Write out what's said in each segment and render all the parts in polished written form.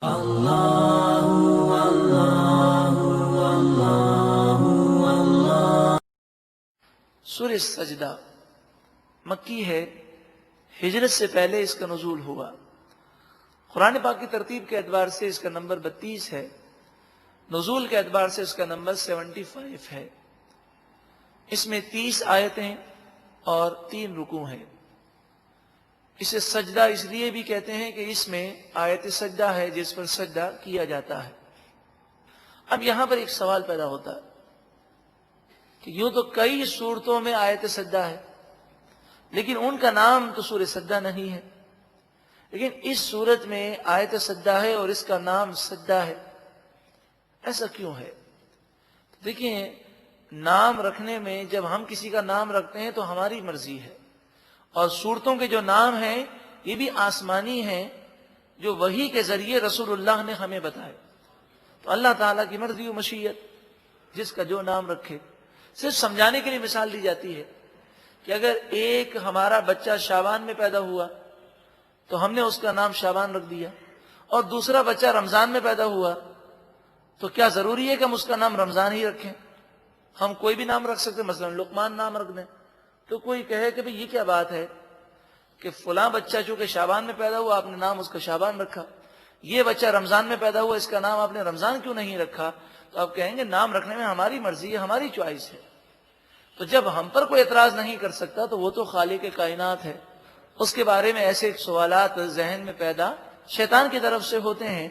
سورہ سجدہ مکی ہے، ہجرت سے پہلے اس کا نزول ہوا۔ قرآن پاک کی ترتیب کے اعتبار سے اس کا نمبر 32 ہے، نزول کے اعتبار سے اس کا نمبر 75 ہے۔ اس میں 30 آیتیں اور 3 رکوع ہیں۔ اسے سجدہ اس لیے بھی کہتے ہیں کہ اس میں آیت سجدہ ہے جس پر سجدہ کیا جاتا ہے۔ اب یہاں پر ایک سوال پیدا ہوتا ہے کہ یوں تو کئی صورتوں میں آیت سجدہ ہے، لیکن ان کا نام تو سورہ سجدہ نہیں ہے، لیکن اس صورت میں آیت سجدہ ہے اور اس کا نام سجدہ ہے، ایسا کیوں ہے؟ دیکھیں، نام رکھنے میں جب ہم کسی کا نام رکھتے ہیں تو ہماری مرضی ہے، اور صورتوں کے جو نام ہیں یہ بھی آسمانی ہیں جو وحی کے ذریعے رسول اللہ نے ہمیں بتائے۔ تو اللہ تعالیٰ کی مرضی و مشیت، جس کا جو نام رکھے۔ صرف سمجھانے کے لیے مثال دی جاتی ہے کہ اگر ایک ہمارا بچہ شعبان میں پیدا ہوا تو ہم نے اس کا نام شعبان رکھ دیا، اور دوسرا بچہ رمضان میں پیدا ہوا تو کیا ضروری ہے کہ ہم اس کا نام رمضان ہی رکھیں؟ ہم کوئی بھی نام رکھ سکتے، مثلا لقمان نام رکھ دیں۔ تو کوئی کہے کہ بھئی یہ کیا بات ہے کہ فلاں بچہ چونکہ شعبان میں پیدا ہوا آپ نے نام اس کا شعبان رکھا، یہ بچہ رمضان میں پیدا ہوا اس کا نام آپ نے رمضان کیوں نہیں رکھا؟ تو آپ کہیں گے نام رکھنے میں ہماری مرضی ہے، ہماری چوائس ہے۔ تو جب ہم پر کوئی اعتراض نہیں کر سکتا تو وہ تو خالق کائنات ہے، اس کے بارے میں ایسے سوالات ذہن میں پیدا شیطان کی طرف سے ہوتے ہیں،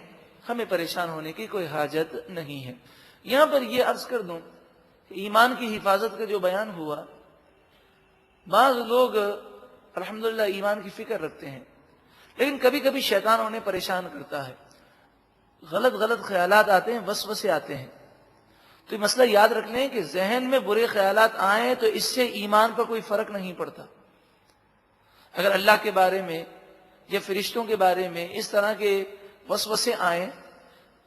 ہمیں پریشان ہونے کی کوئی حاجت نہیں ہے۔ یہاں پر یہ عرض کر دوں کہ ایمان کی حفاظت کا جو بیان ہوا، بعض لوگ الحمدللہ ایمان کی فکر رکھتے ہیں، لیکن کبھی کبھی شیطان انہیں پریشان کرتا ہے، غلط خیالات آتے ہیں، وسوسے آتے ہیں۔ تو یہ مسئلہ یاد رکھ لیں کہ ذہن میں برے خیالات آئیں تو اس سے ایمان پر کوئی فرق نہیں پڑتا۔ اگر اللہ کے بارے میں یا فرشتوں کے بارے میں اس طرح کے وسوسے آئیں،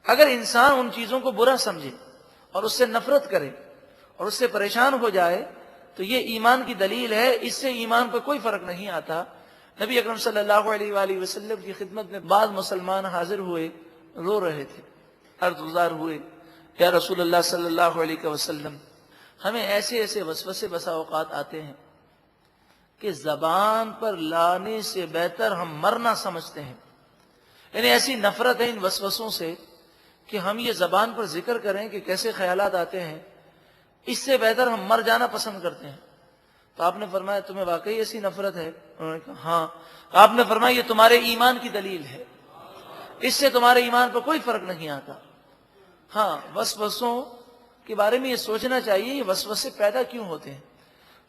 اگر انسان ان چیزوں کو برا سمجھے اور اس سے نفرت کرے اور اس سے پریشان ہو جائے تو یہ ایمان کی دلیل ہے، اس سے ایمان پر کوئی فرق نہیں آتا۔ نبی اکرم صلی اللہ علیہ وآلہ وسلم کی خدمت میں بعض مسلمان حاضر ہوئے، رو رہے تھے، عرض گزار ہوئے، یا رسول اللہ صلی اللہ علیہ وسلم، ہمیں ایسے وسوسے بسا اوقات آتے ہیں کہ زبان پر لانے سے بہتر ہم مرنا سمجھتے ہیں۔ یعنی ایسی نفرت ہے ان وسوسوں سے کہ ہم یہ زبان پر ذکر کریں کہ کیسے خیالات آتے ہیں، اس سے بہتر ہم مر جانا پسند کرتے ہیں۔ تو آپ نے فرمایا تمہیں واقعی ایسی نفرت ہے؟ انہوں نے کہا ہاں۔ تو آپ نے فرمایا یہ تمہارے ایمان کی دلیل ہے، اس سے تمہارے ایمان پر کوئی فرق نہیں آتا۔ ہاں، وسوسوں کے بارے میں یہ سوچنا چاہیے یہ وسوسے پیدا کیوں ہوتے ہیں،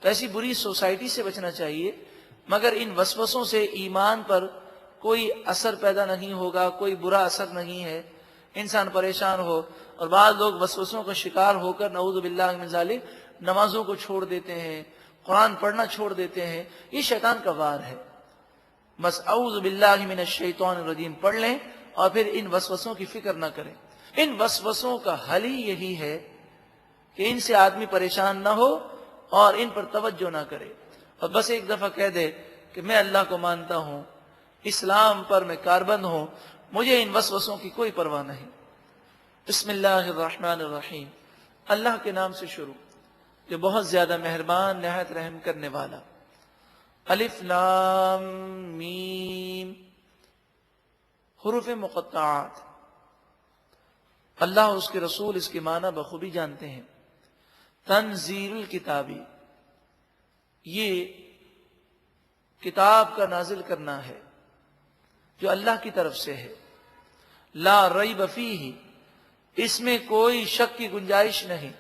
تو ایسی بری سوسائٹی سے بچنا چاہیے، مگر ان وسوسوں سے ایمان پر کوئی اثر پیدا نہیں ہوگا، کوئی برا اثر نہیں ہے، انسان پریشان ہو۔ اور بعض لوگ وسوسوں کا شکار ہو کر نعوذ باللہ من ذالک نمازوں کو چھوڑ دیتے ہیں، قرآن پڑھنا چھوڑ دیتے ہیں، یہ شیطان کا وار ہے۔ بس اعوذ باللہ من الشیطان الرجیم پڑھ لیں اور پھر ان وسوسوں کی فکر نہ کریں۔ ان وسوسوں کا حل ہی یہی ہے کہ ان سے آدمی پریشان نہ ہو اور ان پر توجہ نہ کرے، اور بس ایک دفعہ کہہ دے کہ میں اللہ کو مانتا ہوں، اسلام پر میں کاربند ہوں، مجھے ان وسوسوں کی کوئی پرواہ نہیں۔ بسم اللہ الرحمن الرحیم، اللہ کے نام سے شروع جو بہت زیادہ مہربان نہایت رحم کرنے والا۔ الف لام میم، حروف مقطعات۔ اللہ اور اس کے رسول اس کے معنی بخوبی جانتے ہیں۔ تنزیل الکتابی، یہ کتاب کا نازل کرنا ہے جو اللہ کی طرف سے ہے۔ لا ریب فیہ، اس میں کوئی شک کی گنجائش نہیں۔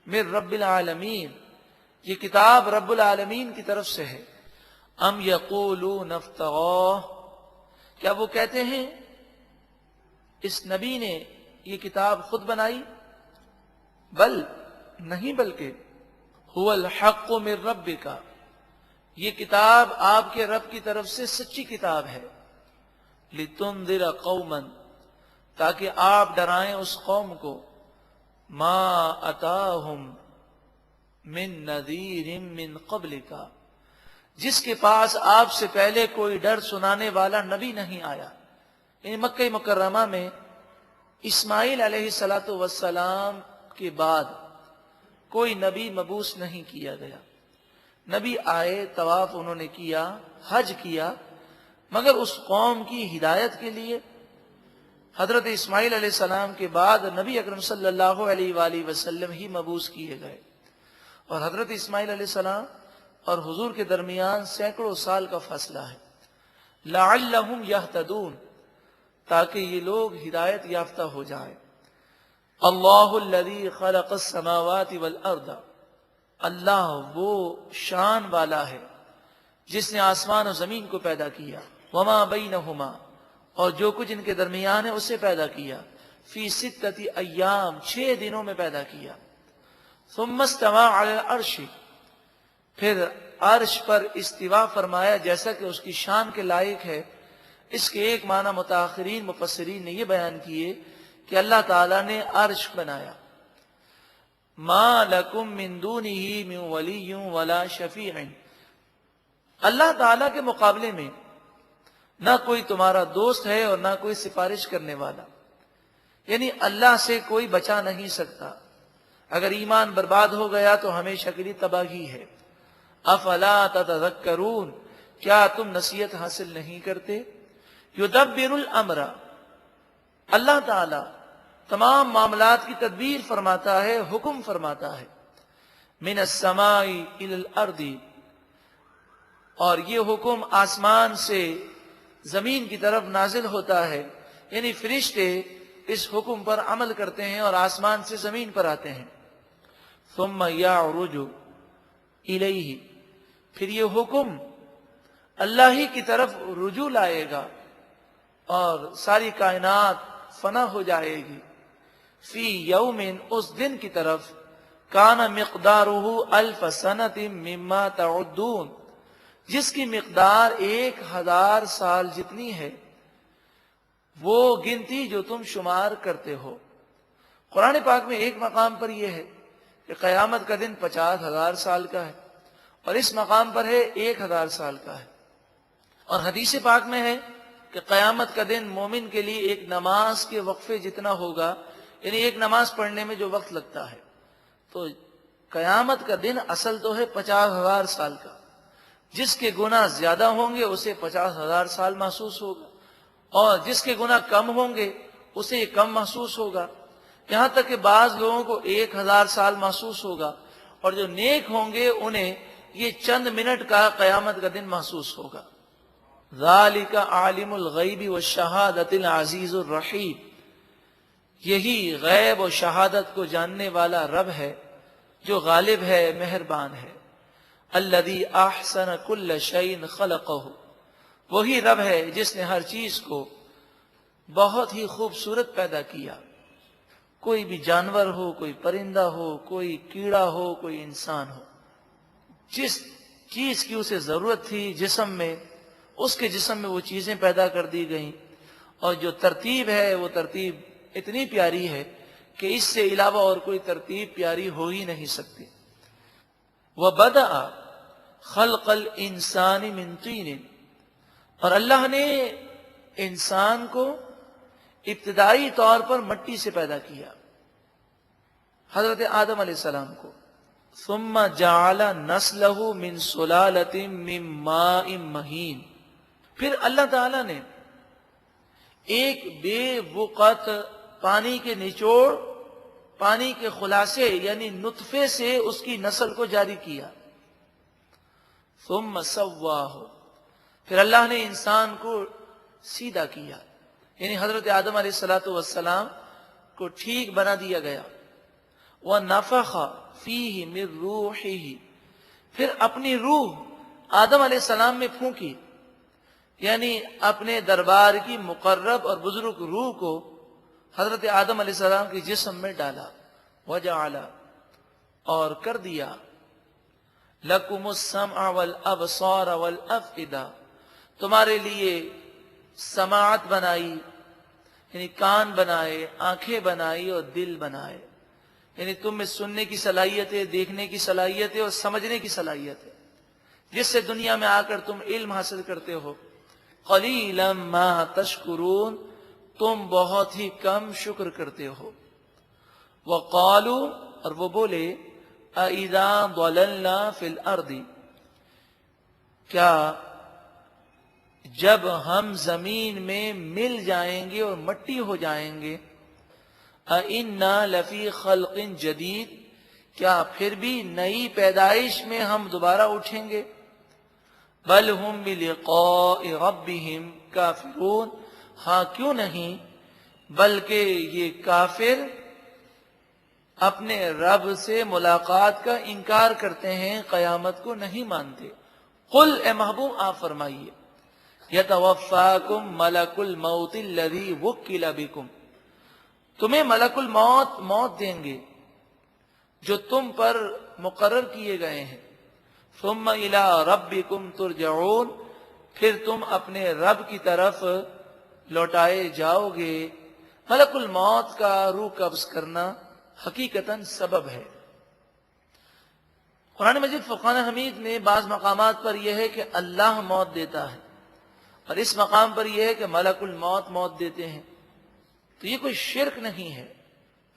من رب العالمین، یہ کتاب رب العالمین کی طرف سے ہے۔ ام یقولون افتراہ، کیا وہ کہتے ہیں اس نبی نے یہ کتاب خود بنائی؟ بل، نہیں بلکہ هو الحق من ربک، یہ کتاب آپ کے رب کی طرف سے سچی کتاب ہے۔ لتنذر قوما، تاکہ آپ ڈرائیں اس قوم کو، ما اتاہم من نذیر من قبلک، جس کے پاس آپ سے پہلے کوئی ڈر سنانے والا نبی نہیں آیا۔ یعنی مکہ مکرمہ میں اسماعیل علیہ السلام کے بعد کوئی نبی مبعوث نہیں کیا گیا. نبی آئے، طواف انہوں نے کیا، حج کیا، مگر اس قوم کی ہدایت کے لیے حضرت اسماعیل علیہ السلام کے بعد نبی اکرم صلی اللہ علیہ وآلہ وسلم ہی مبعوث کیے گئے. اور حضرت اسماعیل علیہ السلام اور حضور کے درمیان سینکڑوں سال کا فاصلہ ہے. لعلہم یہتدون، تاکہ یہ لوگ ہدایت یافتہ ہو جائیں. اللہ الذی خلق السماوات والارض، اللہ وہ شان والا ہے جس نے آسمان و زمین کو پیدا کیا. وما بینہما، اور جو کچھ ان کے درمیان ہے اسے پیدا کیا. فی ستۃ ایام، 6 دنوں میں پیدا کیا. ثم استوى علی العرش، پھر عرش پر استوا فرمایا جیسا کہ اس کی شان کے لائق ہے. اس کے ایک معنی متاخرین مفسرین نے یہ بیان کیے کہ اللہ تعالیٰ نے عرش بنایا. ما لکم من دونہ من ولی ولا شفیع، اللہ تعالیٰ کے مقابلے میں نہ کوئی تمہارا دوست ہے اور نہ کوئی سفارش کرنے والا، یعنی اللہ سے کوئی بچا نہیں سکتا. اگر ایمان برباد ہو گیا تو ہمیشہ کے لیے تباہی ہے. افلا تتذکرون، کیا تم نصیحت حاصل نہیں کرتے؟ یدبر الامر، اللہ تعالی تمام معاملات کی تدبیر فرماتا ہے، حکم فرماتا ہے. من السماء الی الارض، اور یہ حکم آسمان سے زمین کی طرف نازل ہوتا ہے، یعنی فرشتے اس حکم پر عمل کرتے ہیں اور آسمان سے زمین پر آتے ہیں. ثم یعرج الیہ، پھر یہ حکم اللہ ہی کی طرف رجوع لائے گا اور ساری کائنات فنا ہو جائے گی. فی یوم، اس دن کی طرف، کان مقدارہ الف سنۃ مما تعدون، جس کی مقدار 1000 سال جتنی ہے، وہ گنتی جو تم شمار کرتے ہو. قرآن پاک میں ایک مقام پر یہ ہے کہ قیامت کا دن 50,000 سال کا ہے، اور اس مقام پر ہے 1000 سال کا ہے. اور حدیث پاک میں ہے کہ قیامت کا دن مومن کے لیے ایک نماز کے وقفے جتنا ہوگا، یعنی ایک نماز پڑھنے میں جو وقت لگتا ہے. تو قیامت کا دن اصل تو ہے 50,000 سال کا. جس کے گناہ زیادہ ہوں گے اسے 50,000 سال محسوس ہوگا، اور جس کے گناہ کم ہوں گے اسے یہ کم محسوس ہوگا. یہاں تک کہ بعض لوگوں کو 1000 سال محسوس ہوگا، اور جو نیک ہوں گے انہیں یہ چند منٹ کا قیامت کا دن محسوس ہوگا. ذالک عالم الغیب والشہادۃ العزیز الرحیم، یہی غیب و شہادت کو جاننے والا رب ہے جو غالب ہے، مہربان ہے. الذی احسن کل شیء خلقہ، وہی رب ہے جس نے ہر چیز کو بہت ہی خوبصورت پیدا کیا. کوئی بھی جانور ہو، کوئی پرندہ ہو، کوئی کیڑا ہو، کوئی انسان ہو، جس چیز کی اسے ضرورت تھی جسم میں، اس کے جسم میں وہ چیزیں پیدا کر دی گئیں. اور جو ترتیب ہے وہ ترتیب اتنی پیاری ہے کہ اس سے علاوہ اور کوئی ترتیب پیاری ہو ہی نہیں سکتی. وَبَدَأَ خَلْقَ الْإِنسَانِ مِنْ طِينٍ، اور اللہ نے انسان کو ابتدائی طور پر مٹی سے پیدا کیا، حضرت آدم علیہ السلام کو. ثم جعل نسلہ من سلالۃ من ماء مہین، پھر اللہ تعالی نے ایک بے وقت پانی کے نچوڑ، پانی کے خلاصے یعنی نطفے سے اس کی نسل کو جاری کیا. ثم سواہ، پھر اللہ نے انسان کو سیدھا کیا، یعنی حضرت آدم علیہ السلام کو ٹھیک بنا دیا گیا. وَنَفَخَ فِيهِ مِن رُوحِهِ، پھر اپنی روح آدم علیہ السلام میں پھونکی، یعنی اپنے دربار کی مقرب اور بزرگ روح کو حضرت آدم علیہ السلام کے جسم میں ڈالا. وَجَعَلَ، اور کر دیا، لَكُمُ السَّمْعَ وَالْأَبْصَارَ وَالْأَفْئِدَةَ، تمہارے لیے سماعت بنائی، یعنی کان بنائے، آنکھیں بنائی اور دل بنائے. یعنی تم میں سننے کی صلاحیت ہے، دیکھنے کی صلاحیت ہے اور سمجھنے کی صلاحیت ہے، جس سے دنیا میں آ کر تم علم حاصل کرتے ہو. قلیلا ما تشکرون، تم بہت ہی کم شکر کرتے ہو. وقالوا اور وہ بولے اذا ضللنا فی الارض کیا جب ہم زمین میں مل جائیں گے اور مٹی ہو جائیں گے اِنَّا لَفِي خَلْقٍ جَدِيدٍ کیا پھر بھی نئی پیدائش میں ہم دوبارہ اٹھیں گے. بل ہم بلقاء ربہم کافرون ہاں کیوں نہیں بلکہ یہ کافر اپنے رب سے ملاقات کا انکار کرتے ہیں، قیامت کو نہیں مانتے. قل اے محبوب آپ فرمائیے یتوفاکم ملک الموت الذی وکل بکم تمہیں ملک الموت موت دیں گے جو تم پر مقرر کیے گئے ہیں. ثم الی ربکم ترجعون پھر تم اپنے رب کی طرف لوٹائے جاؤ گے. ملک الموت کا روح قبض کرنا حقیقتاً سبب ہے. قرآن مجید فرقان حمید میں بعض مقامات پر یہ ہے کہ اللہ موت دیتا ہے اور اس مقام پر یہ ہے کہ ملک الموت موت دیتے ہیں. تو یہ کوئی شرک نہیں ہے.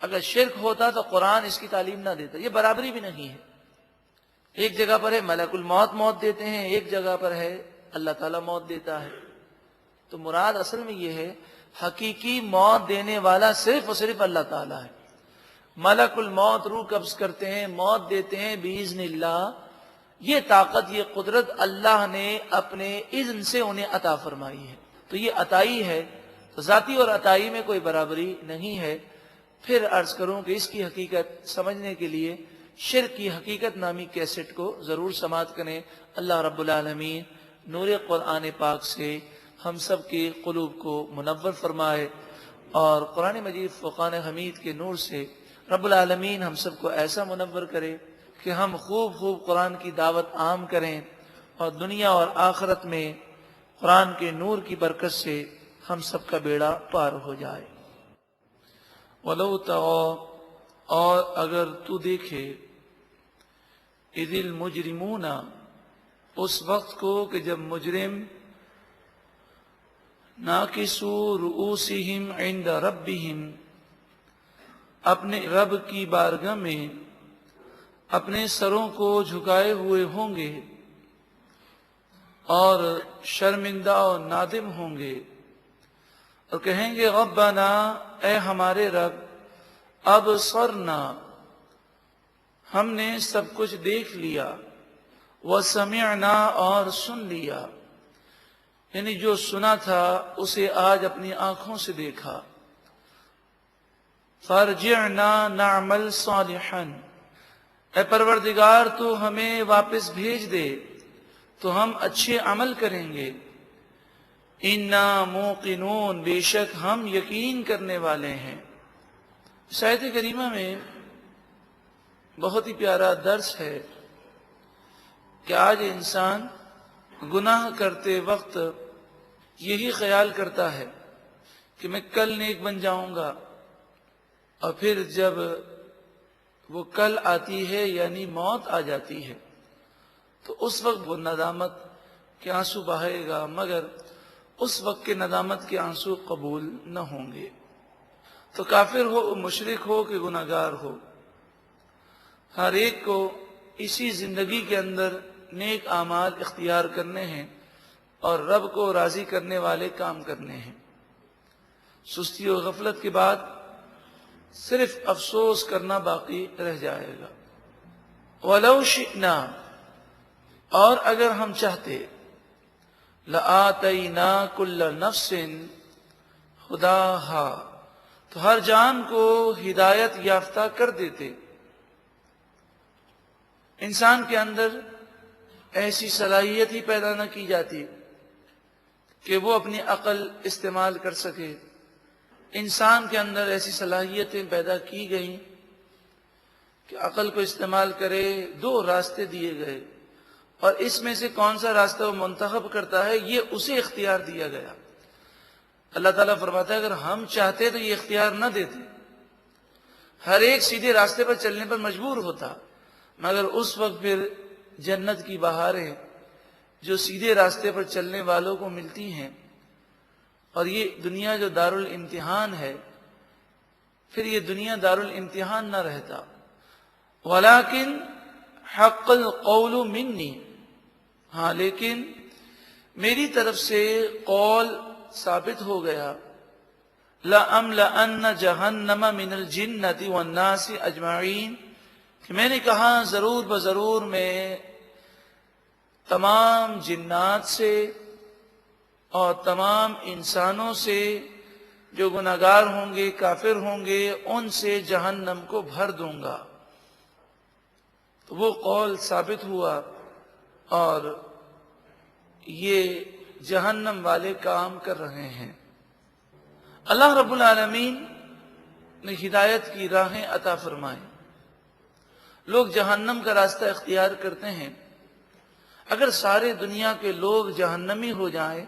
اگر شرک ہوتا تو قرآن اس کی تعلیم نہ دیتا. یہ برابری بھی نہیں ہے. ایک جگہ پر ہے ملک الموت موت دیتے ہیں، ایک جگہ پر ہے اللہ تعالیٰ موت دیتا ہے. تو مراد اصل میں یہ ہے حقیقی موت دینے والا صرف اور صرف اللہ تعالیٰ ہے. ملک الموت روح قبض کرتے ہیں، موت دیتے ہیں باذن اللہ. یہ طاقت یہ قدرت اللہ نے اپنے اذن سے انہیں عطا فرمائی ہے. تو یہ عطائی ہے. تو ذاتی اور عطائی میں کوئی برابری نہیں ہے. پھر عرض کروں کہ اس کی حقیقت سمجھنے کے لیے شرک کی حقیقت نامی کیسٹ کو ضرور سماعت کریں. اللہ رب العالمین نور قرآن پاک سے ہم سب کے قلوب کو منور فرمائے اور قرآن مجید فرقان حمید کے نور سے رب العالمین ہم سب کو ایسا منور کرے کہ ہم خوب خوب قرآن کی دعوت عام کریں اور دنیا اور آخرت میں قرآن کے نور کی برکت سے ہم سب کا بیڑا پار ہو جائے. وَلَوْ تَرَى اور اگر تو دیکھے اِذِ الْمُجْرِمُونَ اس وقت کو کہ جب مجرم ناکسوا رؤوسہم عند ربہم اپنے رب کی بارگاہ میں اپنے سروں کو جھکائے ہوئے ہوں گے اور شرمندہ و نادم ہوں گے اور کہیں گے ربنا اے ہمارے رب ابصرنا ہم نے سب کچھ دیکھ لیا وسمعنا اور سن لیا یعنی جو سنا تھا اسے آج اپنی آنکھوں سے دیکھا. فارجعنا نعمل صالحا اے پروردگار تو ہمیں واپس بھیج دے تو ہم اچھے عمل کریں گے. انا موقنون بے شک ہم یقین کرنے والے ہیں. اس آیت کریمہ میں بہت ہی پیارا درس ہے کہ آج انسان گناہ کرتے وقت یہی خیال کرتا ہے کہ میں کل نیک بن جاؤں گا اور پھر جب وہ کل آتی ہے یعنی موت آ جاتی ہے تو اس وقت وہ ندامت کے آنسو بہائے گا مگر اس وقت کے ندامت کے آنسو قبول نہ ہوں گے. تو کافر ہو مشرک ہو کہ گناہ گار ہو ہر ایک کو اسی زندگی کے اندر نیک اعمال اختیار کرنے ہیں اور رب کو راضی کرنے والے کام کرنے ہیں. سستی و غفلت کے بعد صرف افسوس کرنا باقی رہ جائے گا. وَلَوْ شِئْنَا اور اگر ہم چاہتے لَآتَيْنَا كُلَّ نَفْسٍ هُدَاهَا تو ہر جان کو ہدایت یافتہ کر دیتے. انسان کے اندر ایسی صلاحیت ہی پیدا نہ کی جاتی کہ وہ اپنی عقل استعمال کر سکے. انسان کے اندر ایسی صلاحیتیں پیدا کی گئیں کہ عقل کو استعمال کرے. دو راستے دیے گئے اور اس میں سے کون سا راستہ وہ منتخب کرتا ہے یہ اسے اختیار دیا گیا. اللہ تعالیٰ فرماتا ہے اگر ہم چاہتے تو یہ اختیار نہ دیتے. ہر ایک سیدھے راستے پر چلنے پر مجبور ہوتا مگر اس وقت پھر جنت کی بہاریں جو سیدھے راستے پر چلنے والوں کو ملتی ہیں اور یہ دنیا جو دارالامتحان ہے، پھر یہ دنیا دارالامتحان نہ رہتا۔ ولیکن حق القول منی، ہاں لیکن میری طرف سے قول ثابت ہو گیا، لَأَمْلَأَنَّ جَهَنَّمَ مِنَ الْجِنَّةِ وَالنَّاسِ أَجْمَعِينَ، کہ میں نے کہا ضرور بضرور میں تمام جنات سے اور تمام انسانوں سے جو گناہگار ہوں گے، کافر ہوں گے، ان سے جہنم کو بھر دوں گا۔ تو وہ قول ثابت ہوا اور یہ جہنم والے کام کر رہے ہیں۔ اللہ رب العالمین نے ہدایت کی راہیں عطا فرمائیں۔ لوگ جہنم کا راستہ اختیار کرتے ہیں۔ اگر سارے دنیا کے لوگ جہنمی ہو جائیں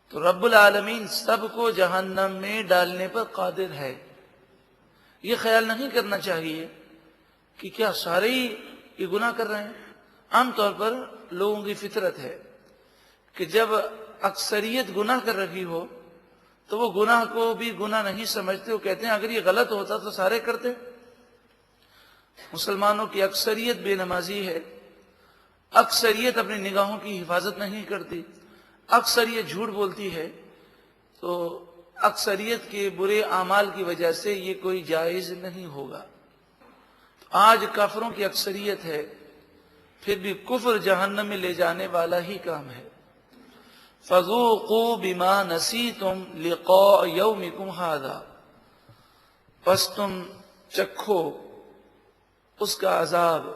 تو رب العالمین سب کو جہنم میں ڈالنے پر قادر ہے۔ یہ خیال نہیں کرنا چاہیے کہ کیا سارے ہی یہ گناہ کر رہے ہیں۔ عام طور پر لوگوں کی فطرت ہے کہ جب اکثریت گناہ کر رہی ہو تو وہ گناہ کو بھی گناہ نہیں سمجھتے، وہ کہتے ہیں اگر یہ غلط ہوتا تو سارے کرتے۔ مسلمانوں کی اکثریت بے نمازی ہے، اکثریت اپنی نگاہوں کی حفاظت نہیں کرتی، اکثریت جھوٹ بولتی ہے، تو اکثریت کے برے اعمال کی وجہ سے یہ کوئی جائز نہیں ہوگا۔ آج کافروں کی اکثریت ہے، پھر بھی کفر جہنم میں لے جانے والا ہی کام ہے۔ فَذُوقُوا بِمَا نَسِيتُمْ لِقَاءَ يَوْمِكُمْ هَذَا، پس تم چکھو اس کا عذاب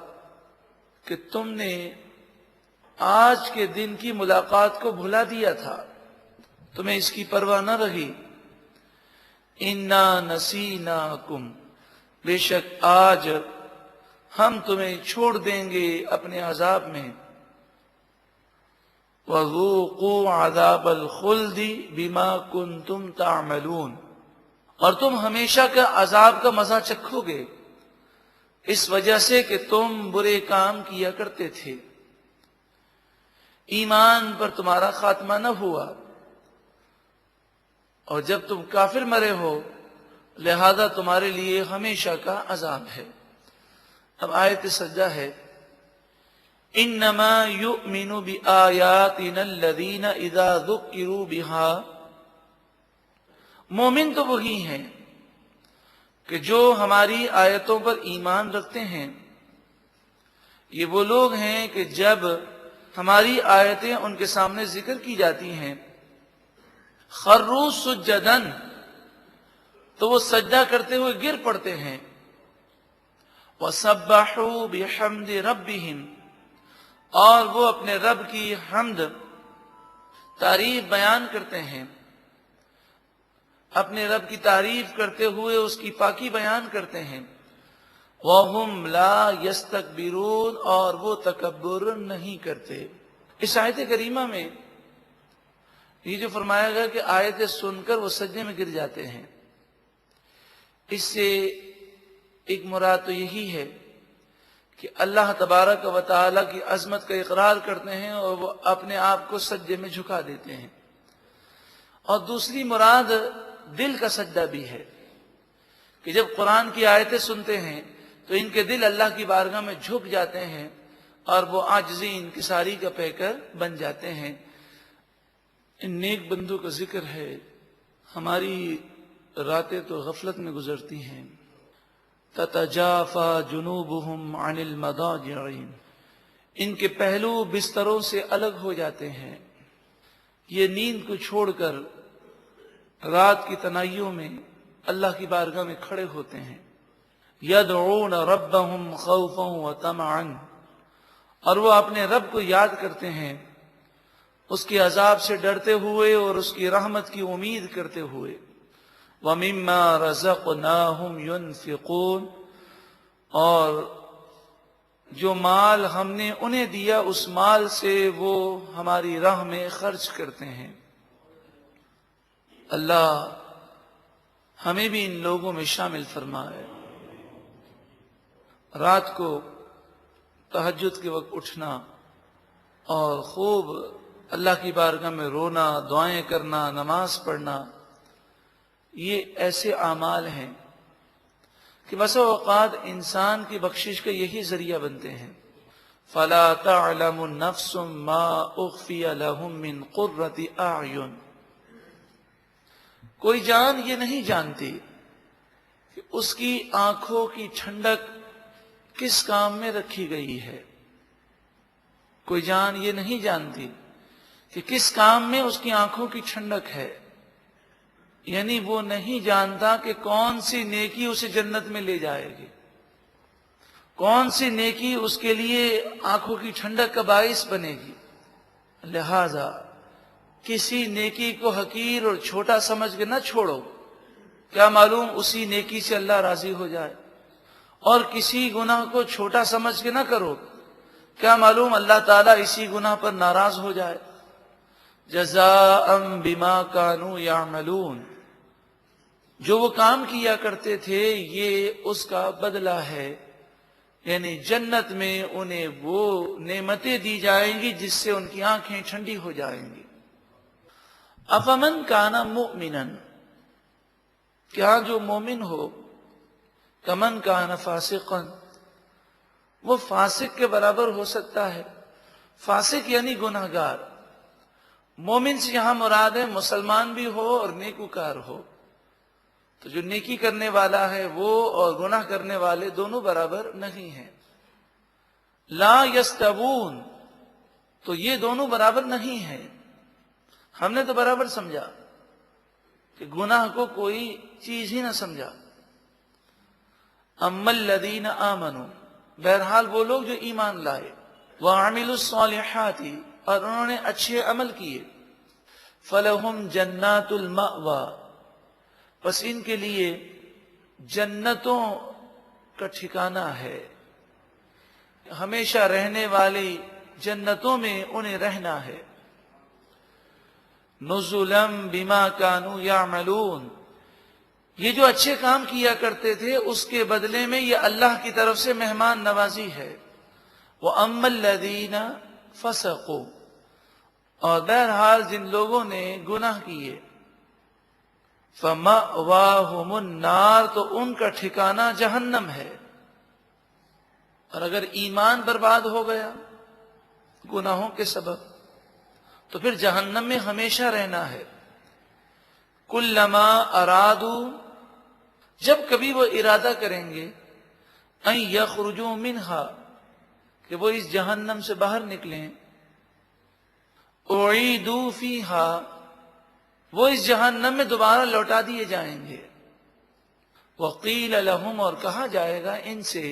کہ تم نے آج کے دن کی ملاقات کو بھلا دیا تھا، تمہیں اس کی پرواہ نہ رہی۔ اِنَّا نَسِينَاكُمْ، بے شک آج ہم تمہیں چھوڑ دیں گے اپنے عذاب میں۔ وَذُوقُوا عَذَابَ الْخُلْدِ بِمَا كُنْتُمْ تَعْمَلُونَ، اور تم ہمیشہ کا عذاب کا مزہ چکھو گے اس وجہ سے کہ تم برے کام کیا کرتے تھے۔ ایمان پر تمہارا خاتمہ نہ ہوا اور جب تم کافر مرے ہو، لہذا تمہارے لیے ہمیشہ کا عذاب ہے۔ اب آیت سجدہ ہے، انما یؤمن بآیاتنا الذین اذا ذکروا بها، مومن تو وہی ہیں کہ جو ہماری آیتوں پر ایمان رکھتے ہیں۔ یہ وہ لوگ ہیں کہ جب ہماری آیتیں ان کے سامنے ذکر کی جاتی ہیں، خروا سجدا، تو وہ سجدہ کرتے ہوئے گر پڑتے ہیں۔ وَسَبَّحُوا بِحَمْدِ رَبِّهِمْ، اور وہ اپنے رب کی حمد تعریف بیان کرتے ہیں، اپنے رب کی تعریف کرتے ہوئے اس کی پاکی بیان کرتے ہیں۔ وَهُمْ لَا يَسْتَكْبِرُونَ، اور وہ تکبر نہیں کرتے۔ اس آیت کریمہ میں یہ جو فرمایا گیا کہ آیتیں سن کر وہ سجدے میں گر جاتے ہیں، اس سے ایک مراد تو یہی ہے کہ اللہ تبارک و تعالی کی عظمت کا اقرار کرتے ہیں اور وہ اپنے آپ کو سجدے میں جھکا دیتے ہیں۔ اور دوسری مراد دل کا سجدہ بھی ہے کہ جب قرآن کی آیتیں سنتے ہیں تو ان کے دل اللہ کی بارگاہ میں جھک جاتے ہیں اور وہ عاجزی انکساری کا پیکر بن جاتے ہیں۔ ان نیک بندوں کا ذکر ہے، ہماری راتیں تو غفلت میں گزرتی ہیں۔ تتجافى جنوبهم عن المضاجع، ان کے پہلو بستروں سے الگ ہو جاتے ہیں، یہ نیند کو چھوڑ کر رات کی تنہائیوں میں اللہ کی بارگاہ میں کھڑے ہوتے ہیں۔ یدعون ربهم خوفا وطمعا، اور وہ اپنے رب کو یاد کرتے ہیں اس کے عذاب سے ڈرتے ہوئے اور اس کی رحمت کی امید کرتے ہوئے۔ وَمِمَّا رَزَقْنَاهُمْ يُنْفِقُونَ، اور جو مال ہم نے انہیں دیا اس مال سے وہ ہماری راہ میں خرچ کرتے ہیں۔ اللہ ہمیں بھی ان لوگوں میں شامل فرمائے۔ رات کو تہجد کے وقت اٹھنا اور خوب اللہ کی بارگاہ میں رونا، دعائیں کرنا، نماز پڑھنا، یہ ایسے اعمال ہیں کہ بسا اوقات انسان کی بخشش کا یہی ذریعہ بنتے ہیں۔ فَلَا تَعْلَمُ نَفْسٌ مَا أُخْفِيَ لَهُم مِّن قُرَّةِ أَعْيُنٍ، کوئی جان یہ نہیں جانتی کہ اس کی آنکھوں کی ٹھنڈک کس کام میں رکھی گئی ہے۔ کوئی جان یہ نہیں جانتی کہ کس کام میں اس کی آنکھوں کی ٹھنڈک ہے، یعنی وہ نہیں جانتا کہ کون سی نیکی اسے جنت میں لے جائے گی، کون سی نیکی اس کے لیے آنکھوں کی ٹھنڈک کا باعث بنے گی۔ لہذا کسی نیکی کو حقیر اور چھوٹا سمجھ کے نہ چھوڑو، کیا معلوم اسی نیکی سے اللہ راضی ہو جائے، اور کسی گناہ کو چھوٹا سمجھ کے نہ کرو، کیا معلوم اللہ تعالیٰ اسی گناہ پر ناراض ہو جائے۔ جزاء بما كانوا يعملون، جو وہ کام کیا کرتے تھے یہ اس کا بدلہ ہے، یعنی جنت میں انہیں وہ نعمتیں دی جائیں گی جس سے ان کی آنکھیں ٹھنڈی ہو جائیں گی۔ افمن کان مؤمنا، کیا جو مومن ہو، کمن کان فاسقا، وہ فاسق کے برابر ہو سکتا ہے۔ فاسق یعنی گناہگار۔ مومن سے یہاں مراد ہے مسلمان بھی ہو اور نیکوکار ہو، تو جو نیکی کرنے والا ہے وہ اور گناہ کرنے والے دونوں برابر نہیں ہیں۔ لا یستوون، تو یہ دونوں برابر نہیں ہیں۔ ہم نے تو برابر سمجھا کہ گناہ کو کوئی چیز ہی نہ سمجھا۔ اما الذین آمنوا، بہرحال وہ لوگ جو ایمان لائے، وعملوا الصالحات، اور انہوں نے اچھے عمل کیے، فلہم جنات المأوى، پس ان کے لیے جنتوں کا ٹھکانہ ہے، ہمیشہ رہنے والی جنتوں میں انہیں رہنا ہے۔ نزلا بما كانوا يعملون، یہ جو اچھے کام کیا کرتے تھے اس کے بدلے میں یہ اللہ کی طرف سے مہمان نوازی ہے۔ وَأَمَّا الَّذِينَ فَسَقُوا، اور بہرحال جن لوگوں نے گناہ کیے، فَمَأْوَاهُمُ النَّارُ، تو ان کا ٹھکانہ جہنم ہے۔ اور اگر ایمان برباد ہو گیا گناہوں کے سبب تو پھر جہنم میں ہمیشہ رہنا ہے۔ کلما ارادو، جب کبھی وہ ارادہ کریں گے، ان یخرجوا منہا، کہ وہ اس جہنم سے باہر نکلیں، اعیدوا فیہا، وہ اس جہنم میں دوبارہ لوٹا دیے جائیں گے۔ وقیل لہم، اور کہا جائے گا ان سے،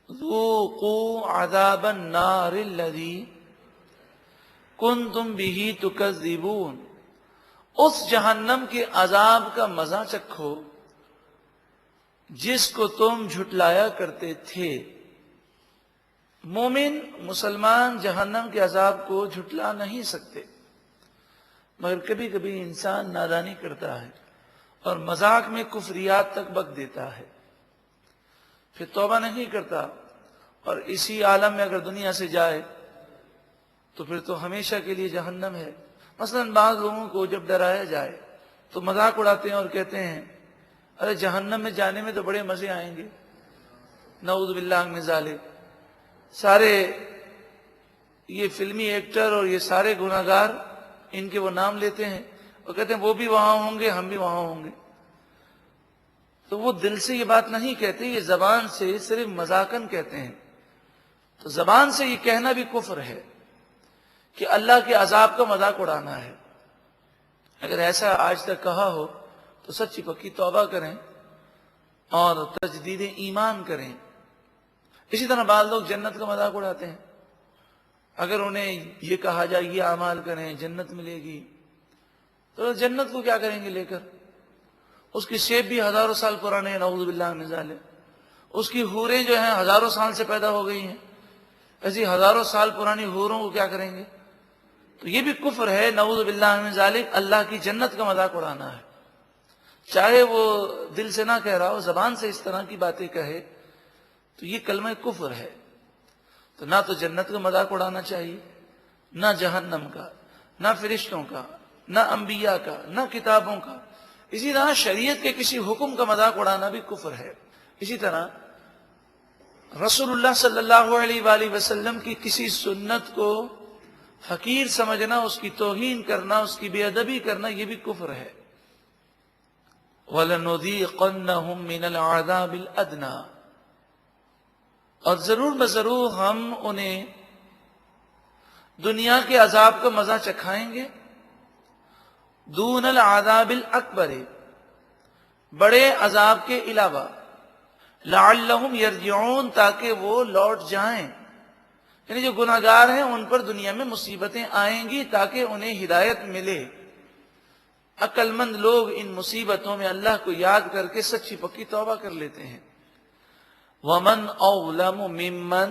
ذوقوا عذاب النار الذی کنتم بہ تکذبون، اس جہنم کے عذاب کا مزہ چکھو جس کو تم جھٹلایا کرتے تھے۔ مومن مسلمان جہنم کے عذاب کو جھٹلا نہیں سکتے، مگر کبھی کبھی انسان نادانی کرتا ہے اور مذاق میں کفریات تک بک دیتا ہے، پھر توبہ نہیں کرتا، اور اسی عالم میں اگر دنیا سے جائے تو پھر تو ہمیشہ کے لیے جہنم ہے۔ مثلا بعض لوگوں کو جب ڈرایا جائے تو مذاق اڑاتے ہیں اور کہتے ہیں ارے جہنم میں جانے میں تو بڑے مزے آئیں گے، نعوذ باللہ من ذالک۔ سارے یہ فلمی ایکٹر اور یہ سارے گناہگار ان کے وہ نام لیتے ہیں اور کہتے ہیں وہ بھی وہاں ہوں گے، ہم بھی وہاں ہوں گے۔ تو وہ دل سے یہ بات نہیں کہتے، یہ زبان سے صرف مذاقن کہتے ہیں۔ تو زبان سے یہ کہنا بھی کفر ہے کہ اللہ کے عذاب کا مذاق اڑانا ہے۔ اگر ایسا آج تک کہا ہو تو سچی پکی توبہ کریں اور تجدید ایمان کریں۔ اسی طرح بعض لوگ جنت کا مذاق اڑاتے ہیں، اگر انہیں یہ کہا جائے یہ اعمال کریں جنت ملے گی، تو جنت کو کیا کریں گے لے کر؟ اس کی سیب بھی ہزاروں سال پرانے ہیں، نعوذ باللہ من ذالک۔ اس کی حوریں جو ہیں ہزاروں سال سے پیدا ہو گئی ہیں، ایسی ہزاروں سال پرانی حوروں کو کیا کریں گے؟ تو یہ بھی کفر ہے، نعوذ باللہ من ذالک۔ اللہ کی جنت کا مذاق اڑانا ہے، چاہے وہ دل سے نہ کہہ رہا ہو، زبان سے اس طرح کی باتیں کہے تو یہ کلمہ کفر ہے۔ تو نہ تو جنت کا مذاق اڑانا چاہیے، نہ جہنم کا۔ نہ فرشتوں کا، نہ انبیاء کا، نہ کتابوں کا. اسی طرح شریعت کے کسی حکم کا مذاق اڑانا بھی کفر ہے. اسی طرح رسول اللہ صلی اللہ علیہ وآلہ وسلم کی کسی سنت کو حقیر سمجھنا، اس کی توہین کرنا، اس کی بے ادبی کرنا، یہ بھی کفر ہے. وَلَنُذِيقَنَّهُم مِّنَ الْعَذَابِ الْأَدْنَىٰ، اور ضرور بضرور ہم انہیں دنیا کے عذاب کا مزہ چکھائیں گے. دون العذاب الاکبر، بڑے عذاب کے علاوہ. لعلہم یرجعون، تاکہ وہ لوٹ جائیں. یعنی جو گناہ گار ہیں ان پر دنیا میں مصیبتیں آئیں گی تاکہ انہیں ہدایت ملے. عقل مند لوگ ان مصیبتوں میں اللہ کو یاد کر کے سچی پکی توبہ کر لیتے ہیں. وَمَنْ أَظْلَمُ مِمَّنْ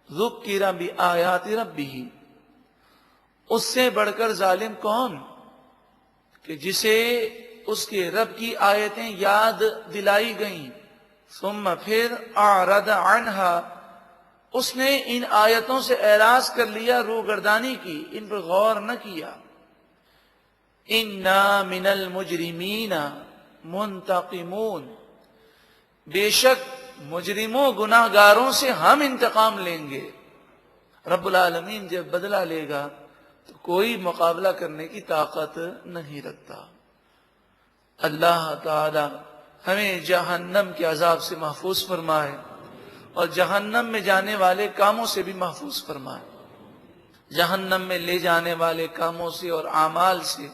ذُكِّرَ بِآيَاتِ رَبِّهِ، اس سے بڑھ کر ظالم کون کہ جسے اس کے رب کی آیتیں یاد دلائی گئیں. ثم پھر اعرض عنها، اس نے ان آیتوں سے اعراض کر لیا، روگردانی کی، ان پر غور نہ کیا. اِنَّا مِنَ الْمُجْرِمِينَ مُنْتَقِمُونَ، بے شک مجرموں گناہ گاروں سے ہم انتقام لیں گے. رب العالمین جب بدلہ لے گا تو کوئی مقابلہ کرنے کی طاقت نہیں رکھتا. اللہ تعالی ہمیں جہنم کے عذاب سے محفوظ فرمائے اور جہنم میں جانے والے کاموں سے بھی محفوظ فرمائے. جہنم میں لے جانے والے کاموں سے اور اعمال سے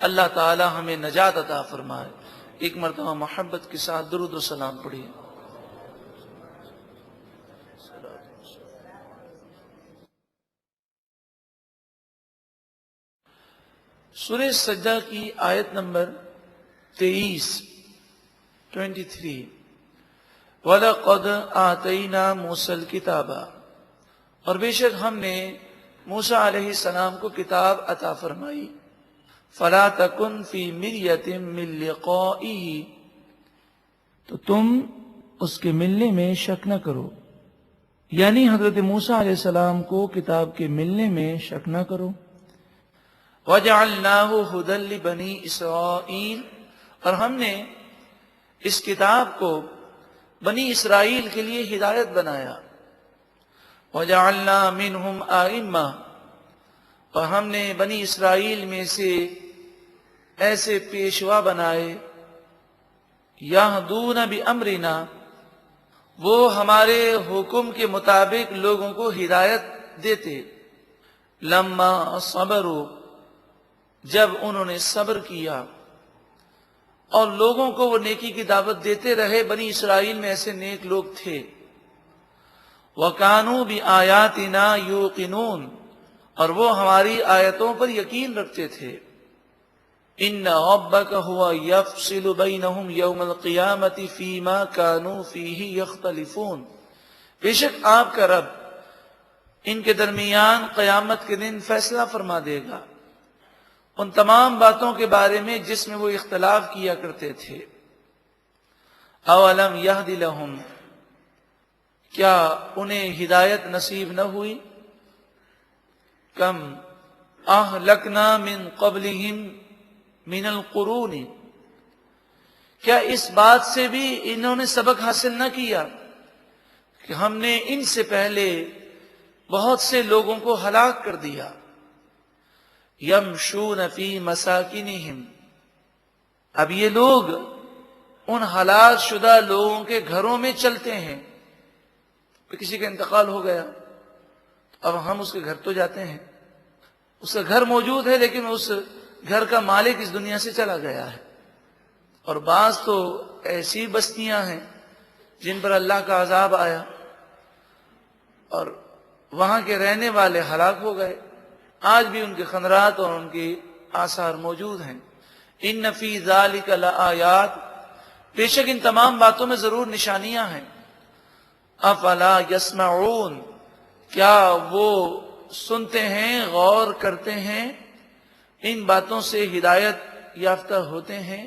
اللہ تعالی ہمیں نجات عطا فرمائے. ایک مرتبہ محبت کے ساتھ درود و سلام پڑھیے. سورہ سجدہ کی آیت نمبر 23 وَلَقَدْ آتَيْنَا مُوسَى الْكِتَابَ، اور بے شک ہم نے موسیٰ علیہ السلام کو کتاب عطا فرمائی. فَلَا تَكُنْ فِي مِرْيَةٍ مِّن لِقَائِهِ، تو تم اس کے ملنے میں شک نہ کرو. یعنی حضرت موسیٰ علیہ السلام کو کتاب کے ملنے میں شک نہ کرو. وَجَعَلْنَاهُ هُدًى لِبَنِي إِسْرَائِيلَ، اور ہم نے اس کتاب کو بنی اسرائیل کے لیے ہدایت بنایا. وَجَعَلْنَا مِنْهُمْ آئِمَّةً، اور ہم نے بنی اسرائیل میں سے ایسے پیشوا بنائے. یَہْدُونَ بِأَمْرِنَا، وہ ہمارے حکم کے مطابق لوگوں کو ہدایت دیتے. لَمَّا صَبَرُوا، جب انہوں نے صبر کیا اور لوگوں کو وہ نیکی کی دعوت دیتے رہے. بنی اسرائیل میں ایسے نیک لوگ تھے. وَكَانُوا بِآيَاتِنَا يُوقِنُونَ، اور وہ ہماری آیتوں پر یقین رکھتے تھے. إِنَّ رَبَّكَ هُوَ يَفْصِلُ بَيْنَهُمْ يَوْمَ الْقِيَامَةِ فِي مَا كَانُوا فِيهِ يَخْتَلِفُونَ، بے شک آپ کا رب ان کے درمیان قیامت کے دن فیصلہ فرما دے گا ان تمام باتوں کے بارے میں جس میں وہ اختلاف کیا کرتے تھے. اولم یہد لہم، کیا انہیں ہدایت نصیب نہ ہوئی؟ کم اہلکنا من قبلہم من القرون، کیا اس بات سے بھی انہوں نے سبق حاصل نہ کیا کہ ہم نے ان سے پہلے بہت سے لوگوں کو ہلاک کر دیا. یمشون فی مساکنہم، اب یہ لوگ ان ہلاک شدہ لوگوں کے گھروں میں چلتے ہیں. کسی کا انتقال ہو گیا اب ہم اس کے گھر تو جاتے ہیں، اس کا گھر موجود ہے لیکن اس گھر کا مالک اس دنیا سے چلا گیا ہے. اور بعض تو ایسی بستیاں ہیں جن پر اللہ کا عذاب آیا اور وہاں کے رہنے والے ہلاک ہو گئے. آج بھی ان کے خنرات اور ان کے آثار موجود ہیں. ان فی ذالک لآیات، بے شک ان تمام باتوں میں ضرور نشانیاں ہیں. افلا یسمعون، کیا وہ سنتے ہیں، غور کرتے ہیں، ان باتوں سے ہدایت یافتہ ہوتے ہیں.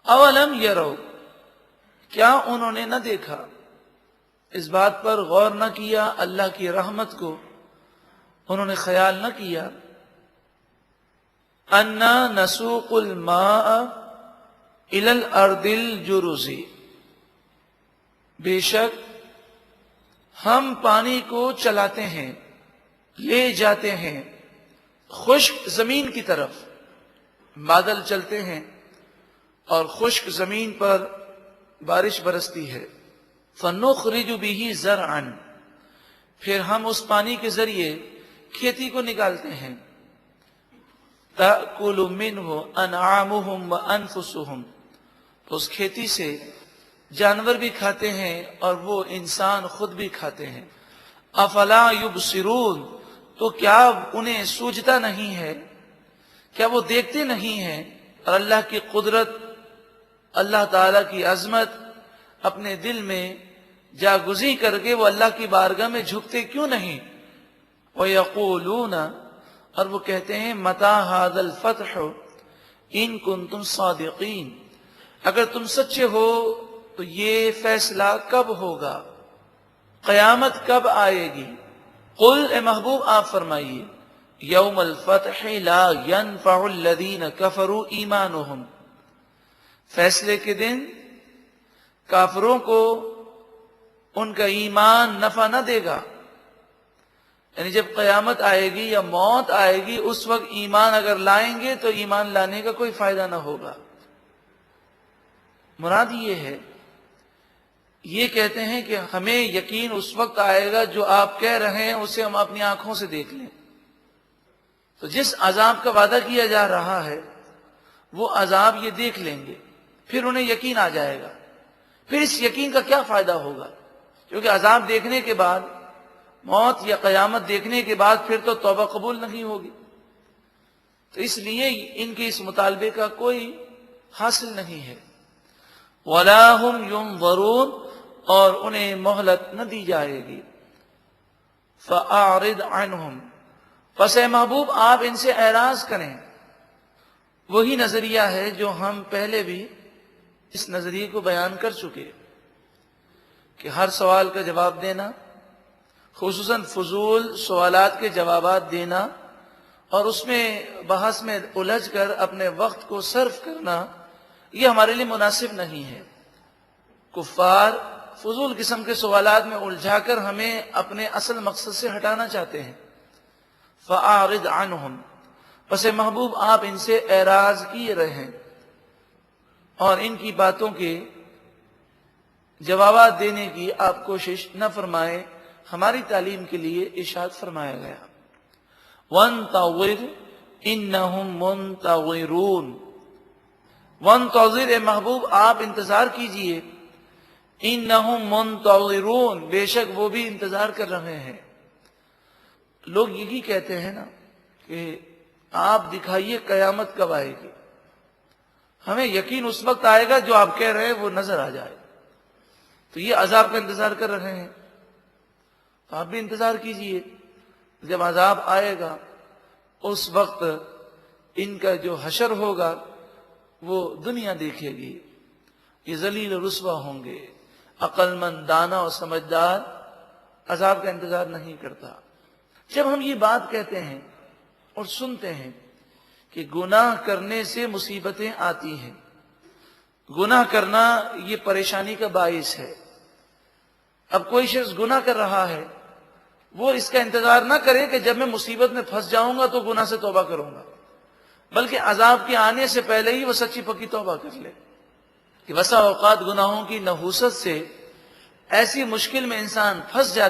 اولم یرو، کیا انہوں نے نہ دیکھا، اس بات پر غور نہ کیا اللہ کی رحمت کو انہوں نے خیال نہ کیا انا نسوق الماء الى الارض الجرز، بے شک ہم پانی کو چلاتے ہیں، لے جاتے ہیں خشک زمین کی طرف، بادل چلتے ہیں اور خشک زمین پر بارش برستی ہے، فنخرج به زرعا، پھر ہم اس پانی کے ذریعے کھیتی کو نکالتے ہیں، تأکل منہ انعامہم وانفسہم، اس کھیتی سے جانور بھی کھاتے ہیں اور وہ انسان خود بھی کھاتے ہیں، افلا یبصرون، تو کیا انہیں سوجھتا نہیں ہے، کیا وہ دیکھتے نہیں ہیں، اور اللہ کی قدرت، اللہ تعالیٰ کی عظمت اپنے دل میں جاگزی کر کے وہ اللہ کی بارگاہ میں جھکتے کیوں نہیں؟ وَيَقُولُونَ، اور وہ کہتے ہیں مَتَى هَذَا الْفَتْحُ إِن كُنتُمْ صَادِقِينَ، اگر تم سچے ہو تو یہ فیصلہ کب ہوگا، قیامت کب آئے گی؟ قل، اے محبوب آپ فرمائیے، یوم الفتح لا ينفع الذین کفروا ایمانہم، فیصلے کے دن کافروں کو ان کا ایمان نفع نہ دے گا، یعنی جب قیامت آئے گی یا موت آئے گی اس وقت ایمان اگر لائیں گے تو ایمان لانے کا کوئی فائدہ نہ ہوگا۔ مراد یہ ہے، یہ کہتے ہیں کہ ہمیں یقین اس وقت آئے گا جو آپ کہہ رہے ہیں اسے ہم اپنی آنکھوں سے دیکھ لیں، تو جس عذاب کا وعدہ کیا جا رہا ہے وہ عذاب یہ دیکھ لیں گے، پھر انہیں یقین آ جائے گا، پھر اس یقین کا کیا فائدہ ہوگا؟ کیونکہ عذاب دیکھنے کے بعد، موت یا قیامت دیکھنے کے بعد پھر تو توبہ قبول نہیں ہوگی، تو اس لیے ان کے اس مطالبے کا کوئی حاصل نہیں ہے۔ وَلَا هُمْ يُنظَرُونَ، اور انہیں مہلت نہ دی جائے گی۔ فَأَعْرِضْ عَنْهُمْ، پس اے محبوب آپ ان سے اعراض کریں۔ وہی نظریہ ہے جو ہم پہلے بھی اس نظریے کو بیان کر چکے کہ ہر سوال کا جواب دینا، خصوصاً فضول سوالات کے جوابات دینا اور اس میں بحث میں الجھ کر اپنے وقت کو صرف کرنا، یہ ہمارے لیے مناسب نہیں ہے۔ کفار فضول قسم کے سوالات میں الجھا کر ہمیں اپنے اصل مقصد سے ہٹانا چاہتے ہیں۔ فَأَعْرِضْ عَنْهُمْ، پس محبوب آپ ان سے اعراض کیے رہیں اور ان کی باتوں کے جوابات دینے کی آپ کوشش نہ فرمائیں، ہماری تعلیم کے لیے ارشاد فرمایا گیا۔ وَانْتَظِرْ إِنَّهُمْ مُنْتَظِرُونَ، وَانْتَظِرْ، اے محبوب آپ انتظار کیجئے، إِنَّهُمْ مُنْتَظِرُونَ، بے شک وہ بھی انتظار کر رہے ہیں۔ لوگ یہی کہتے ہیں نا کہ آپ دکھائیے قیامت کب آئے گی، ہمیں یقین اس وقت آئے گا جو آپ کہہ رہے ہیں وہ نظر آ جائے، تو یہ عذاب کا انتظار کر رہے ہیں، تو آپ بھی انتظار کیجئے، جب عذاب آئے گا اس وقت ان کا جو حشر ہوگا وہ دنیا دیکھے گی، یہ ذلیل و رسوا ہوں گے۔ عقل مند، دانا اور سمجھدار عذاب کا انتظار نہیں کرتا۔ جب ہم یہ بات کہتے ہیں اور سنتے ہیں کہ گناہ کرنے سے مصیبتیں آتی ہیں، گناہ کرنا یہ پریشانی کا باعث ہے، اب کوئی شخص گناہ کر رہا ہے وہ اس کا انتظار نہ کرے کہ جب میں مصیبت میں پھنس جاؤں گا تو گناہ سے توبہ کروں گا، بلکہ عذاب کے آنے سے پہلے ہی وہ سچی پکی توبہ کر لے، کہ بسا اوقات گناہوں کی نحوست سے ایسی مشکل میں انسان پھنس جاتا